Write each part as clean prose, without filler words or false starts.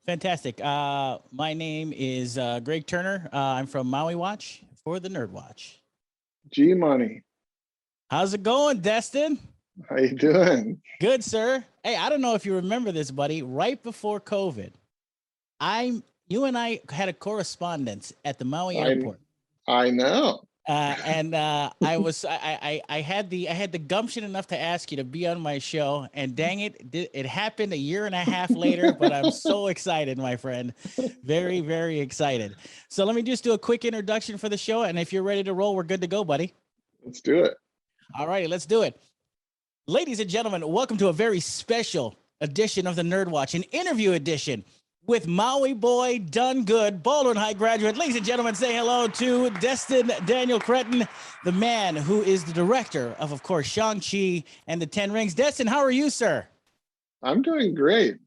Fantastic. My name is Greg Turner. I'm from Maui Watch for the NERDWatch. G Money. How's it going, Destin? How you doing? Good, sir. Hey, I don't know if you remember this, buddy. Right before COVID, you and I had a correspondence at the Maui I airport. I know. And I had the gumption enough to ask you to be on my show, and dang it happened a year and a half later. But I'm so excited, my friend, very very excited. So let me just do a quick introduction for the show, and if you're ready to roll, we're good to go, buddy. Let's do it. All righty, let's do it, ladies and gentlemen. Welcome to a very special edition of the Nerd Watch, an interview edition with Maui boy done good, Baldwin High graduate. Ladies and gentlemen, say hello to Destin Daniel Cretton, the man who is the director of course, Shang-Chi and the 10 Rings. Destin, how are you, sir? I'm doing great.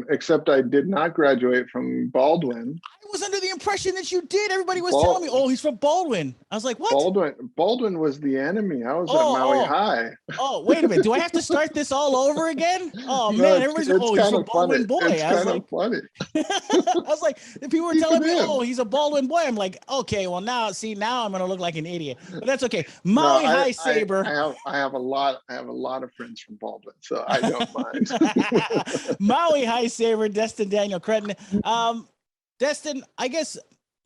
Except I did not graduate from Baldwin. I was under the impression that you did. Everybody was Bal- telling me, oh, he's from Baldwin. I was like, what? Baldwin was the enemy. I was at Maui High. Oh, wait a minute. Do I have to start this all over again? Oh, No, man. Everybody's like, oh, he's a Baldwin boy. It's I was kind like, of funny. I was like, people were Keep telling it me, in. oh, he's a Baldwin boy. I'm like, okay, well, now I'm going to look like an idiot. But that's okay. Maui High Saber. I have a lot of friends from Baldwin, so I don't mind. Maui High Saber, Destin Daniel Cretton. Destin, I guess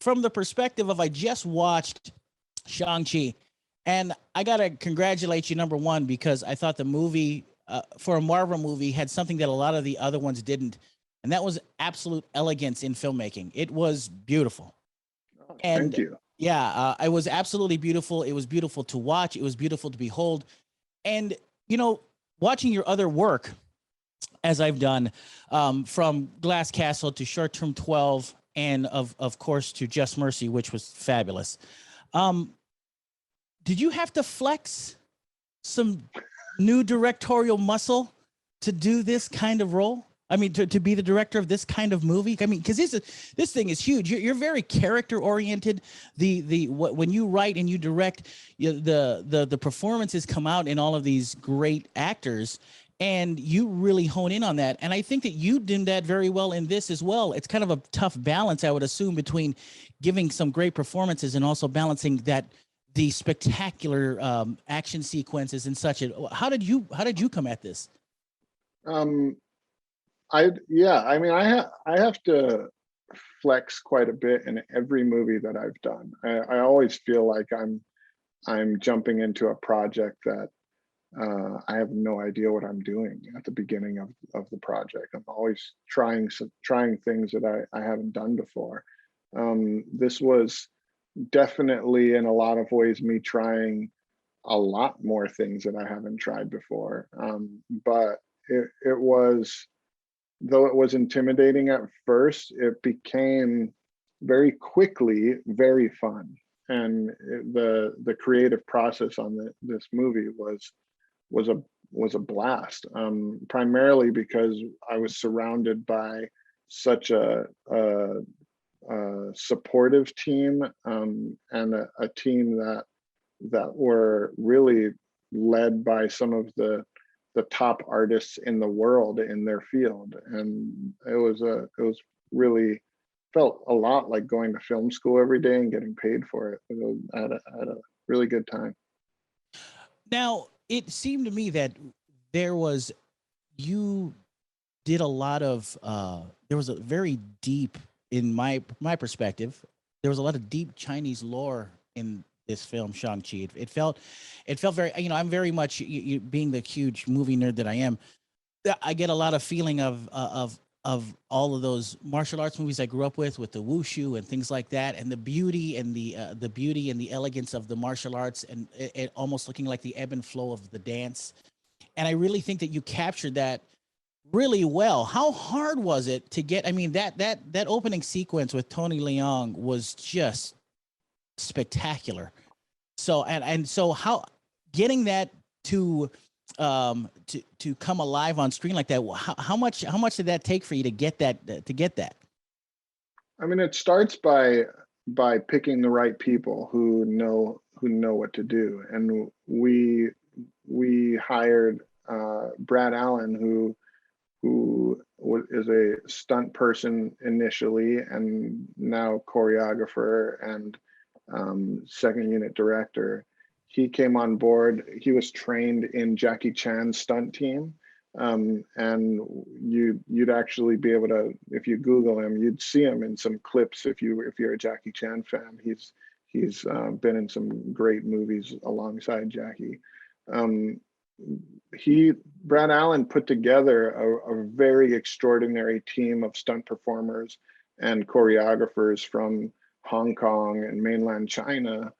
from the perspective of I just watched Shang-Chi, and I got to congratulate you, number one, because I thought the movie, for a Marvel movie, had something that a lot of the other ones didn't, and that was absolute elegance in filmmaking. It was beautiful. Thank you. Yeah, it was absolutely beautiful. It was beautiful to watch. It was beautiful to behold. And, watching your other work, as I've done, from Glass Castle to Short Term 12, and of course to Just Mercy, which was fabulous. Did you have to flex some new directorial muscle to do this kind of role? I mean, to be the director of this kind of movie. I mean, because this thing is huge. You're very character oriented. When you write and you direct, the performances come out in all of these great actors, and you really hone in on that. And I think that you did that very well in this as well. It's kind of a tough balance, I would assume, between giving some great performances and also balancing the spectacular action sequences and such. How did you come at this? I have to flex quite a bit in every movie that I've done. I always feel like I'm jumping into a project that I have no idea what I'm doing at the beginning of the project. I'm always trying things that I haven't done before. This was definitely in a lot of ways me trying a lot more things that I haven't tried before. But it was, though it was intimidating at first, it became very quickly very fun. And the creative process on this movie was a blast, primarily because I was surrounded by such a supportive team, and a team that were really led by some of the top artists in the world in their field. And it was really felt a lot like going to film school every day and getting paid for it. I had a really good time. Now, it seemed to me that you did a lot of there was a very deep, in my perspective, there was a lot of deep Chinese lore in this film, Shang-Chi. It felt very, I'm very much, being the huge movie nerd that I am, I get a lot of feeling of all of those martial arts movies I grew up with the wushu and things like that, and the beauty and the elegance of the martial arts, and it almost looking like the ebb and flow of the dance. And I really think that you captured that really well. How hard was it to get? I mean, that opening sequence with Tony Leung was just spectacular. So so how getting that to come alive on screen like that, how much did that take for you to get that? I mean, it starts by picking the right people who know what to do, and we hired Brad Allen, who is a stunt person initially and now choreographer and second unit director. He came on board. He was trained in Jackie Chan's stunt team. And you'd actually be able to, if you Google him, you'd see him in some clips. If you're a Jackie Chan fan, he's been in some great movies alongside Jackie. Brad Allen put together a very extraordinary team of stunt performers and choreographers from Hong Kong and mainland China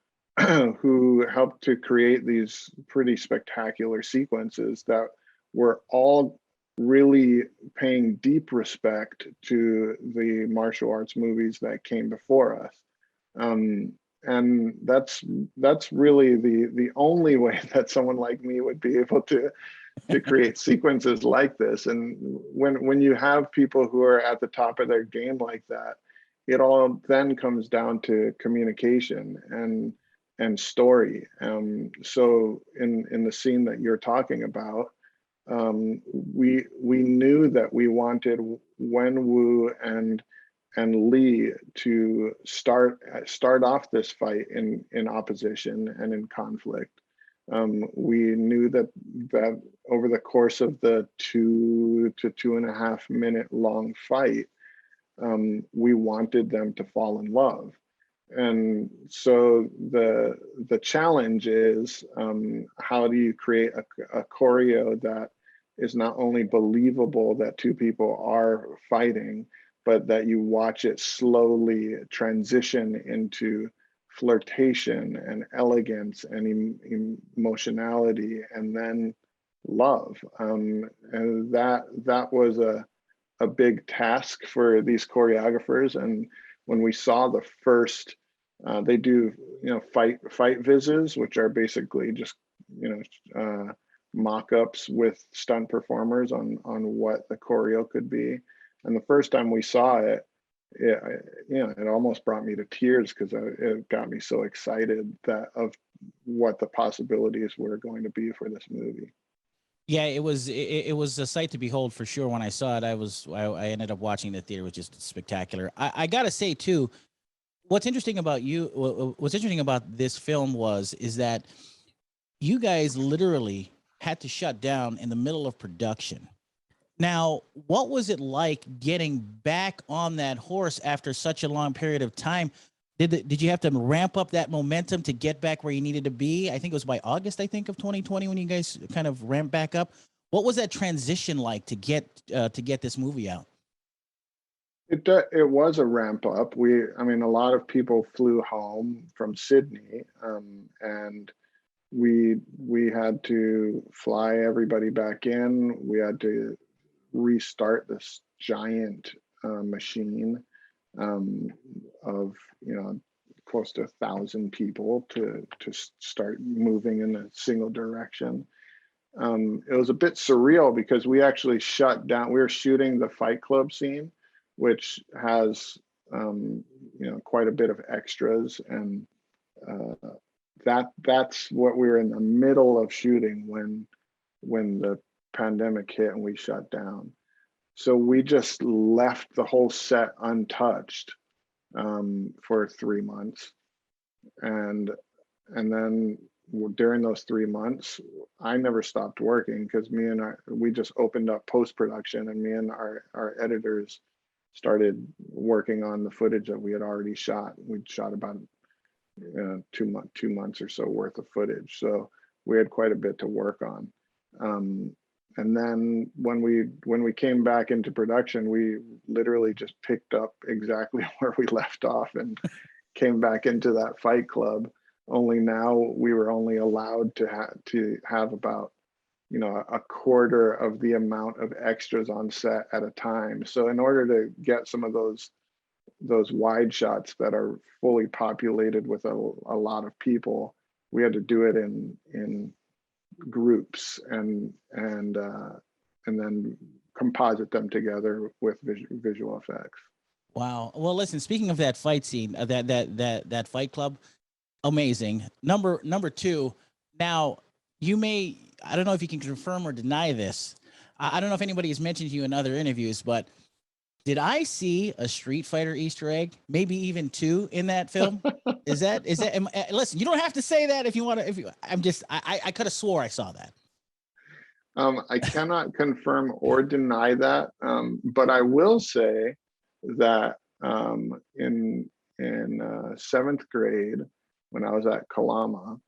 who helped to create these pretty spectacular sequences that were all really paying deep respect to the martial arts movies that came before us. And that's really the only way that someone like me would be able to create sequences like this. And when you have people who are at the top of their game like that, it all then comes down to communication and story. So in the scene that you're talking about, we knew that we wanted Wenwu and Lee to start off this fight in opposition and in conflict. We knew that over the course of the 2 to 2.5 minute long fight, we wanted them to fall in love. And so the challenge is, how do you create a choreo that is not only believable that two people are fighting, but that you watch it slowly transition into flirtation and elegance and emotionality and then love. And that was a big task for these choreographers. And when we saw the first, they do, fight vises, which are basically just, mock-ups with stunt performers on what the choreo could be. And the first time we saw it, it almost brought me to tears because it got me so excited of what the possibilities were going to be for this movie. Yeah, it was a sight to behold for sure. When I saw it, I ended up watching the theater. It was just spectacular. I gotta say too, what's interesting about this film is that you guys literally had to shut down in the middle of production. Now, what was it like getting back on that horse after such a long period of time? Did you have to ramp up that momentum to get back where you needed to be? I think it was by August, of 2020 when you guys kind of ramped back up. What was that transition like to get this movie out? It was a ramp up. A lot of people flew home from Sydney, and we had to fly everybody back in. We had to restart this giant machine of close to 1,000 people to start moving in a single direction. It was a bit surreal because we actually shut down. We were shooting the Fight Club scene, which has quite a bit of extras, and that's what we were in the middle of shooting when the pandemic hit and we shut down. So we just left the whole set untouched for 3 months, and then during those 3 months, I never stopped working because we just opened up post-production, and me and our editors started working on the footage that we had already shot. We'd shot about 2 months or so worth of footage, so we had quite a bit to work on. And then when we came back into production, we literally just picked up exactly where we left off and came back into that Fight Club. Only now we were only allowed to have about a quarter of the amount of extras on set at a time. So in order to get some of those wide shots that are fully populated with a lot of people, we had to do it in groups and then composite them together with visual effects. Wow. Well, listen, speaking of that fight scene, that Fight Club, amazing. Number two. Now, I don't know if you can confirm or deny this. I don't know if anybody has mentioned to you in other interviews, but did I see a Street Fighter Easter egg? Maybe even two in that film. Listen, you don't have to say that if you want to. I could have swore I saw that. I cannot confirm or deny that, but I will say that in seventh grade, when I was at Kalama,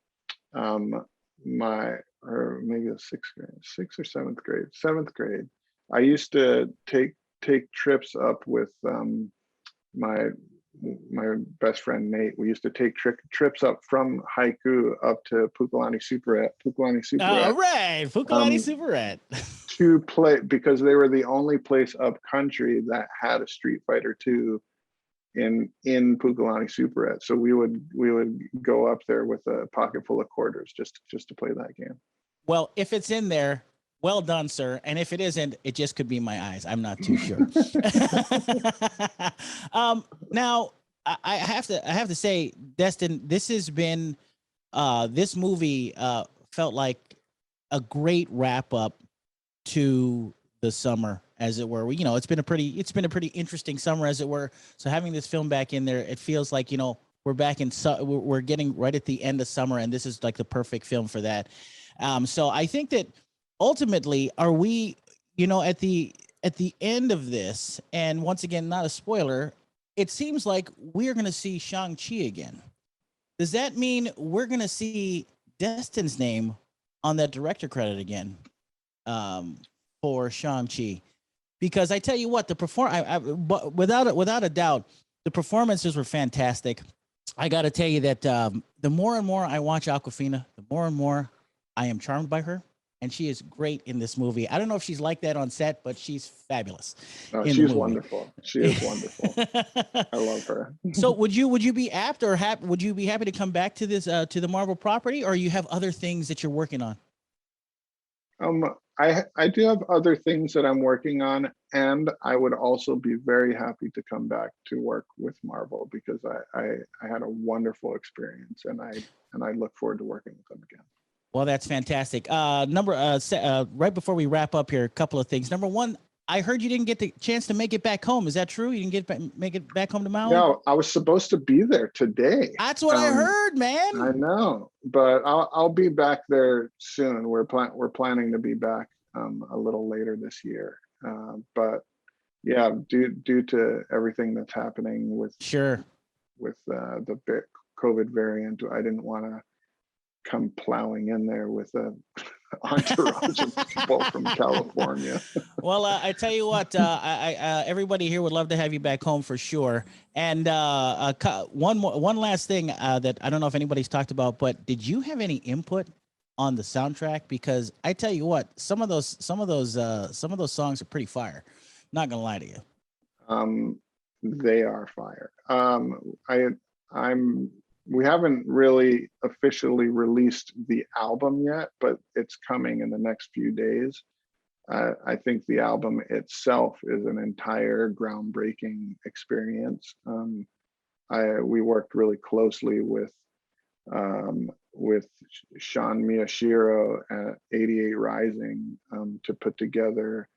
or maybe the sixth or seventh grade, I used to take trips up with my best friend Nate. We used to take trips up from Haiku up to Pukalani Superette. All right, Pukalani Superette. To play, because they were the only place up country that had a Street Fighter 2 in Pukalani Superette. So we would go up there with a pocket full of quarters just to play that game. Well, if it's in there, well done, sir. And if it isn't, it just could be my eyes. I'm not too sure. Now I have to say, Destin, this has been this movie felt like a great wrap up to the summer, as it were. It's been a pretty interesting summer, as it were. So having this film back in there, it feels like, we're back in, we're getting right at the end of summer, and this is like the perfect film for that. So I think that ultimately, are we, at the end of this, and once again, not a spoiler, it seems like we're going to see Shang-Chi again. Does that mean we're going to see Destin's name on that director credit again for Shang-Chi? Because I tell you what, but without a doubt, the performances were fantastic. I got to tell you that the more and more I watch Awkwafina, the more and more I am charmed by her. And she is great in this movie. I don't know if she's like that on set, but she's fabulous. She's wonderful. She is wonderful. I love her. So would you be apt or would you be happy to come back to this to the Marvel property, or you have other things that you're working on? I do have other things that I'm working on, and I would also be very happy to come back to work with Marvel, because I had a wonderful experience, and I look forward to working with them again. Well, that's fantastic. Right before we wrap up here, a couple of things. Number one, I heard you didn't get the chance to make it back home. Is that true? You didn't make it back home to Maui? No, I was supposed to be there today. That's what I heard, man. I know, but I'll be back there soon. We're planning to be back a little later this year. But yeah, due to everything that's happening with the COVID variant, I didn't want to come plowing in there with a entourage of people from California. Well, I tell you what, everybody here would love to have you back home for sure. And one last thing that I don't know if anybody's talked about, but did you have any input on the soundtrack? Because I tell you what, some of those songs are pretty fire. Not gonna lie to you. They are fire. We haven't really officially released the album yet, but it's coming in the next few days. I think the album itself is an entire groundbreaking experience. We worked really closely with Sean Miyashiro at 88 Rising to put together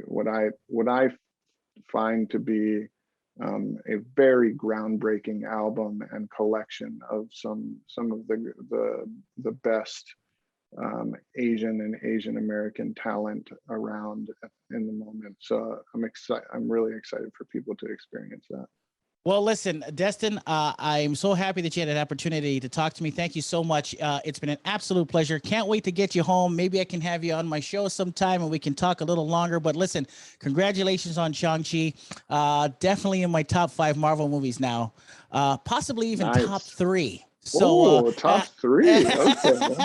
what I find to be a very groundbreaking album and collection of some of the best Asian and Asian American talent around in the moment. So I'm really excited for people to experience that. Well, listen, Destin, I'm so happy that you had an opportunity to talk to me. Thank you so much. It's been an absolute pleasure. Can't wait to get you home. Maybe I can have you on my show sometime and we can talk a little longer. But listen, congratulations on Shang-Chi. Definitely in my top 5 Marvel movies now, possibly even top 3. So top 3. Okay.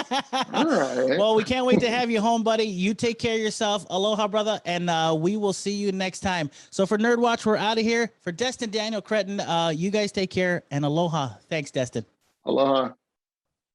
All right. Well, we can't wait to have you home, buddy. You take care of yourself. Aloha, brother. And we will see you next time. So for NERDWatch, we're out of here. For Destin Daniel Cretton, you guys take care and aloha. Thanks, Destin. Aloha.